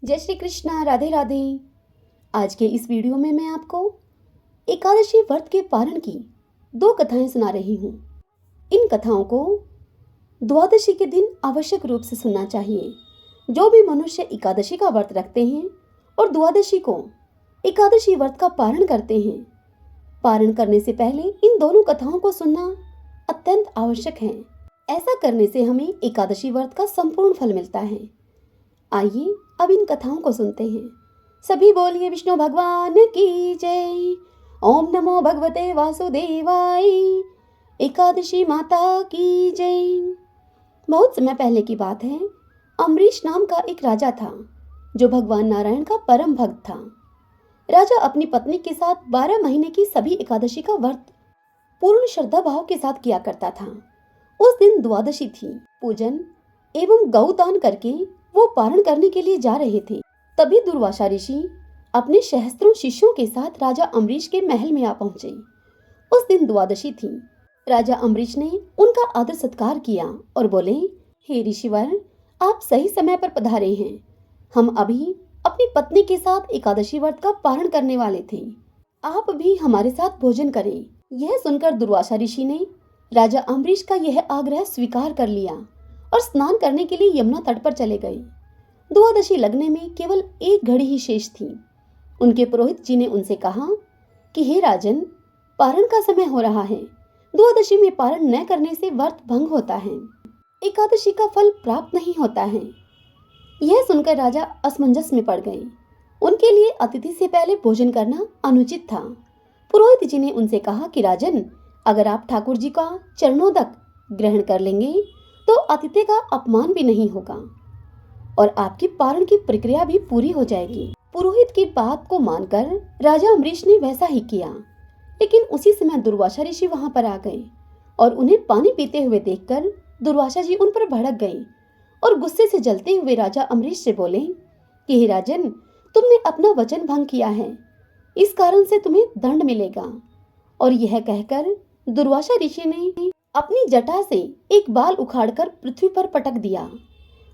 जय श्री कृष्णा, राधे राधे। आज के इस वीडियो में मैं आपको एकादशी व्रत के पारण की दो कथाएं सुना रही हूँ। इन कथाओं को द्वादशी के दिन आवश्यक रूप से सुनना चाहिए। जो भी मनुष्य एकादशी का व्रत रखते हैं और द्वादशी को एकादशी व्रत का पारण करते हैं, पारण करने से पहले इन दोनों कथाओं को सुनना अत्यंत आवश्यक है। ऐसा करने से हमें एकादशी व्रत का संपूर्ण फल मिलता है। आइए अब इन कथाओं को सुनते हैं। सभी बोलिए विष्णु भगवान की जय। ओम नमो भगवते वासुदेवाय। एकादशी माता की जय। बहुत समय पहले की बात है। अम्बरीश नाम का एक राजा था जो भगवान नारायण का परम भक्त था। राजा अपनी पत्नी के साथ 12 महीने की सभी एकादशी का व्रत पूर्ण श्रद्धा भाव के साथ किया करता था। उस दिन द्वादशी थी। पूजन एवं गौदान करके वो पारण करने के लिए जा रहे थे। तभी दुर्वासा ऋषि अपने सहस्त्रों शिष्यों के साथ राजा अम्बरीश के महल में आ पहुंचे। उस दिन द्वादशी थी। राजा अम्बरीश ने उनका आदर सत्कार किया और बोले, हे ऋषिवर, आप सही समय पर पधारे हैं। हम अभी अपनी पत्नी के साथ एकादशी व्रत का पारण करने वाले थे। आप भी हमारे साथ भोजन करें। यह सुनकर दुर्वासा ऋषि ने राजा अम्बरीश का यह आग्रह स्वीकार कर लिया और स्नान करने के लिए यमुना तट पर चले गए। द्वादशी लगने में केवल एक घड़ी ही शेष थी। उनके पुरोहित जी ने उनसे कहा कि हे राजन, पारण का समय हो रहा है। द्वादशी में पारण न करने से व्रत भंग होता है, एकादशी का फल प्राप्त नहीं होता है। यह सुनकर राजा असमंजस में पड़ गए। उनके लिए अतिथि से पहले भोजन करना अनुचित था। पुरोहित जी ने उनसे कहा कि राजन, अगर आप ठाकुर जी का चरणोदक ग्रहण कर लेंगे तो अतिथि का अपमान भी नहीं होगा और आपकी पारण की प्रक्रिया भी पूरी हो जाएगी। पुरोहित की बात को मानकर राजा अम्बरीश ने वैसा ही किया। लेकिन उसी समय दुर्वासा ऋषि वहां पर आ गए और उन्हें पानी पीते हुए देखकर दुर्वासा जी उन पर भड़क गए और गुस्से से जलते हुए राजा अम्बरीश से बोले कि हे राजन, तुमने अपना वचन भंग किया है, इस कारण से तुम्हें दंड मिलेगा। और यह कहकर दुर्वासा ऋषि ने अपनी जटा से एक बाल उखाड़कर पृथ्वी पर पटक दिया।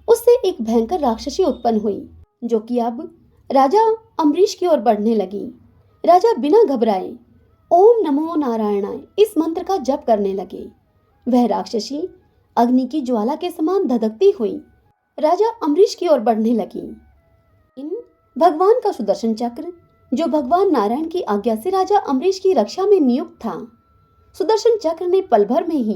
उससे एक भयंकर राक्षसी उत्पन्न हुई जो कि अब राजा अम्बरीश की ओर बढ़ने लगी। राजा बिना घबराए ओम नमो नारायणाय इस मंत्र का जप करने लगे। वह राक्षसी अग्नि की ज्वाला के समान धधकती हुई राजा अम्बरीश की ओर बढ़ने लगी। इन भगवान का सुदर्शन चक्र, जो भगवान नारायण की आज्ञा से राजा अम्बरीश की रक्षा में नियुक्त था, सुदर्शन चक्र ने पल भर में ही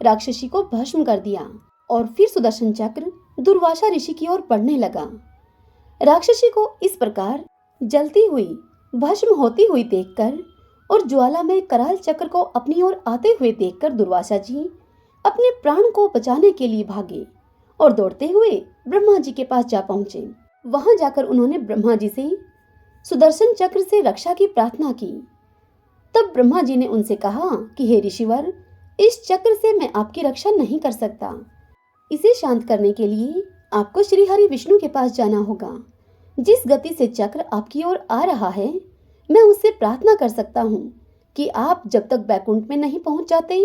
राक्षसी को भस्म कर दिया और फिर सुदर्शन चक्र दुर्वासा ऋषि की ओर बढ़ने लगा। राक्षसी को इस प्रकार जलती हुई, भस्म होती हुई देखकर और ज्वाला में कराल चक्र को अपनी ओर आते हुए देखकर दुर्वासा जी अपने प्राण को बचाने के लिए भागे और दौड़ते हुए ब्रह्मा जी के पास जा पहुंचे। वहां जाकर उन्होंने ब्रह्मा जी से सुदर्शन चक्र से रक्षा की प्रार्थना की। तब ब्रह्मा जी ने उनसे कहा कि हे ऋषिवर, इस चक्र से मैं आपकी रक्षा नहीं कर सकता। इसे शांत करने के लिए आपको श्री हरि विष्णु के पास जाना होगा। जिस गति से चक्र आपकी ओर आ रहा है, मैं उससे प्रार्थना कर सकता हूँ कि आप जब तक बैकुंठ में नहीं पहुंच जाते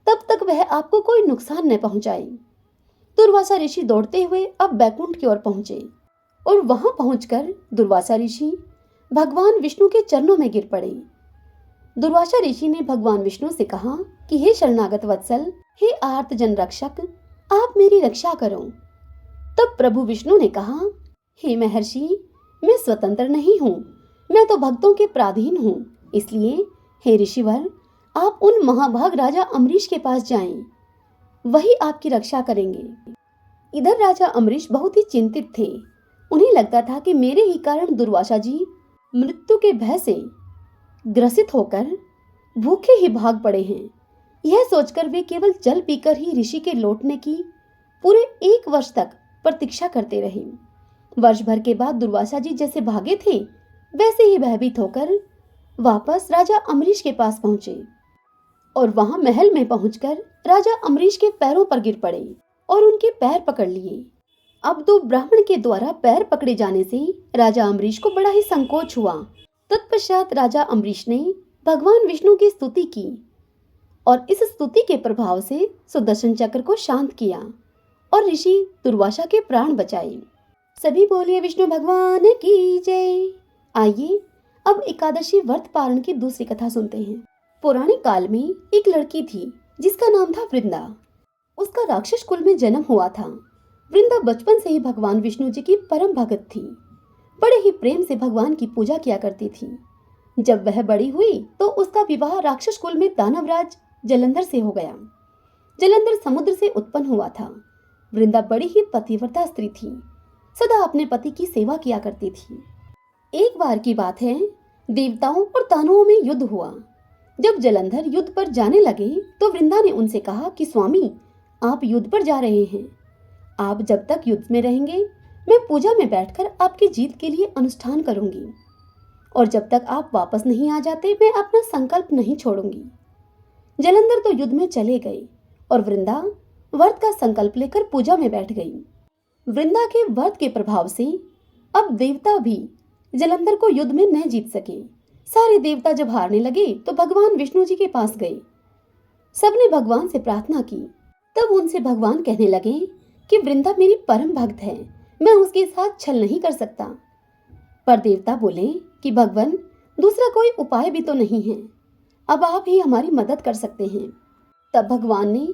तब तक वह आपको कोई नुकसान न पहुंचाए। दुर्वासा ऋषि दौड़ते हुए अब बैकुंठ की ओर पहुंचे और वहां पहुंचकर दुर्वासा ऋषि भगवान विष्णु के चरणों में गिर पड़े। दुर्वासा ऋषि ने भगवान विष्णु से कहा कि हे शरणागत वत्सल, हे आर्त जन रक्षक, आप मेरी रक्षा करो। तब प्रभु विष्णु ने कहा, हे महर्षि, मैं स्वतंत्र नहीं हूँ, मैं तो भक्तों के पराधीन हूँ। इसलिए हे ऋषिवर, आप उन महाभाग राजा अम्बरीश के पास जाएं, वही आपकी रक्षा करेंगे। इधर राजा अम्बरीश बहुत ही चिंतित थे। उन्हें लगता था कि मेरे ही कारण दुर्वासा जी मृत्यु के भय से ग्रसित होकर भूखे ही भाग पड़े हैं। यह सोचकर वे केवल जल पीकर ही ऋषि के लौटने की पूरे 1 वर्ष तक प्रतीक्षा करते रहे। वर्ष भर के बाद दुर्वासा जी जैसे भागे थे, वैसे ही भयभीत होकर वापस राजा अम्बरीश के पास पहुंचे और वहां महल में पहुंचकर राजा अम्बरीश के पैरों पर गिर पड़े और उनके पैर पकड़ लिए। अब दो ब्राह्मण के द्वारा पैर पकड़े जाने से राजा अम्बरीश को बड़ा ही संकोच हुआ। तत्पश्चात राजा अम्बरीश ने भगवान विष्णु की स्तुति की और इस स्तुति के प्रभाव से सुदर्शन चक्र को शांत किया और ऋषि दुर्वासा के प्राण बचाए। सभी बोलिए विष्णु भगवान की जय। आइए अब एकादशी व्रत पारण की दूसरी कथा सुनते हैं। पुराने काल में एक लड़की थी जिसका नाम था वृंदा। उसका राक्षस कुल में जन्म हुआ था। वृंदा बचपन से ही भगवान विष्णु जी की परम भगत थी। बड़े ही प्रेम से भगवान की पूजा किया करती थी। जब वह बड़ी हुई तो उसका विवाह राक्षस कुल में दानवराज जलंधर से हो गया। जलंधर समुद्र से उत्पन्न हुआ था। वृंदा बड़ी ही पतिव्रता स्त्री थी, सदा अपने पति की सेवा किया करती थी। एक बार की बात है, देवताओं और दानवों में युद्ध हुआ। जब जलंधर युद्ध पर जाने लगे तो वृंदा ने उनसे कहा कि स्वामी, आप युद्ध पर जा रहे हैं। आप जब तक युद्ध में रहेंगे मैं पूजा में बैठकर आपकी जीत के लिए अनुष्ठान करूंगी, और जब तक आप वापस नहीं आ जाते मैं अपना संकल्प नहीं छोड़ूंगी। जलंधर तो युद्ध में चले गए और वृंदा व्रत का संकल्प लेकर पूजा में बैठ गई। वृंदा के व्रत के प्रभाव से अब देवता भी जलंधर को युद्ध में न जीत सके। सारे देवता जब हारने लगे तो भगवान विष्णु जी के पास गए। सबने भगवान से प्रार्थना की। तब उनसे भगवान कहने लगे कि वृंदा मेरी परम भक्त है, मैं उसके साथ छल नहीं कर सकता। पर देवता बोले कि भगवान, दूसरा कोई उपाय भी तो नहीं है, अब आप ही हमारी मदद कर सकते हैं। तब भगवान ने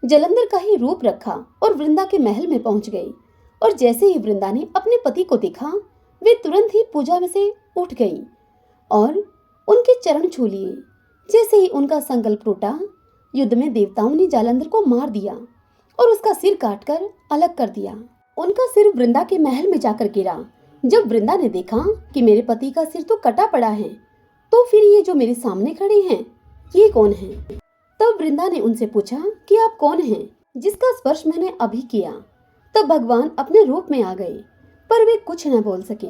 जलंधर का ही रूप रखा और वृंदा के महल में पहुंच गए। और जैसे ही वृंदा ने अपने पति को देखा, वे तुरंत ही पूजा में से उठ गई और उनके चरण छू लिए। जैसे ही उनका संकल्प टूटा, युद्ध में देवताओं ने जालंधर को मार दिया और उसका सिर काटकर अलग कर दिया। उनका सिर वृंदा के महल में जाकर गिरा। जब वृंदा ने देखा कि मेरे पति का सिर तो कटा पड़ा है, तो फिर ये जो मेरे सामने खड़े हैं, ये कौन है? तब वृंदा ने उनसे पूछा कि आप कौन हैं जिसका स्पर्श मैंने अभी किया? तब भगवान अपने रूप में आ गए, पर वे कुछ न बोल सके।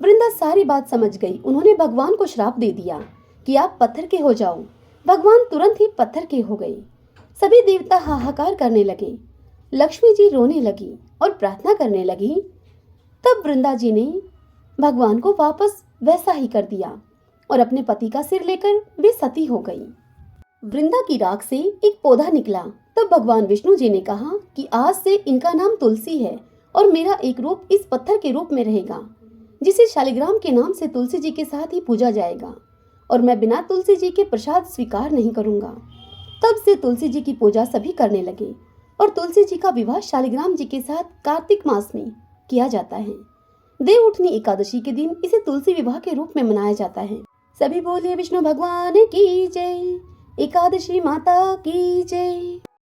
वृंदा सारी बात समझ गई। उन्होंने भगवान को श्राप दे दिया कि आप पत्थर के हो जाओ। भगवान तुरंत ही पत्थर के हो गए। सभी देवता हाहाकार करने लगे। लक्ष्मी जी रोने लगी और प्रार्थना करने लगी। तब वृंदा जी ने भगवान को वापस वैसा ही कर दिया और अपने पति का सिर लेकर वे सती हो गई। वृंदा की राख से एक पौधा निकला। तब भगवान विष्णु जी ने कहा कि आज से इनका नाम तुलसी है और मेरा एक रूप इस पत्थर के रूप में रहेगा, जिसे शालिग्राम के नाम से तुलसी जी के साथ ही पूजा जाएगा, और मैं बिना तुलसी जी के प्रसाद स्वीकार नहीं करूंगा। तब से तुलसी जी की पूजा सभी करने लगे और तुलसी जी का विवाह शालिग्राम जी के साथ कार्तिक मास में किया जाता है। देव उठनी एकादशी के दिन इसे तुलसी विवाह के रूप में मनाया जाता है। सभी बोलिए विष्णु भगवान की जय। एकादशी माता की जय।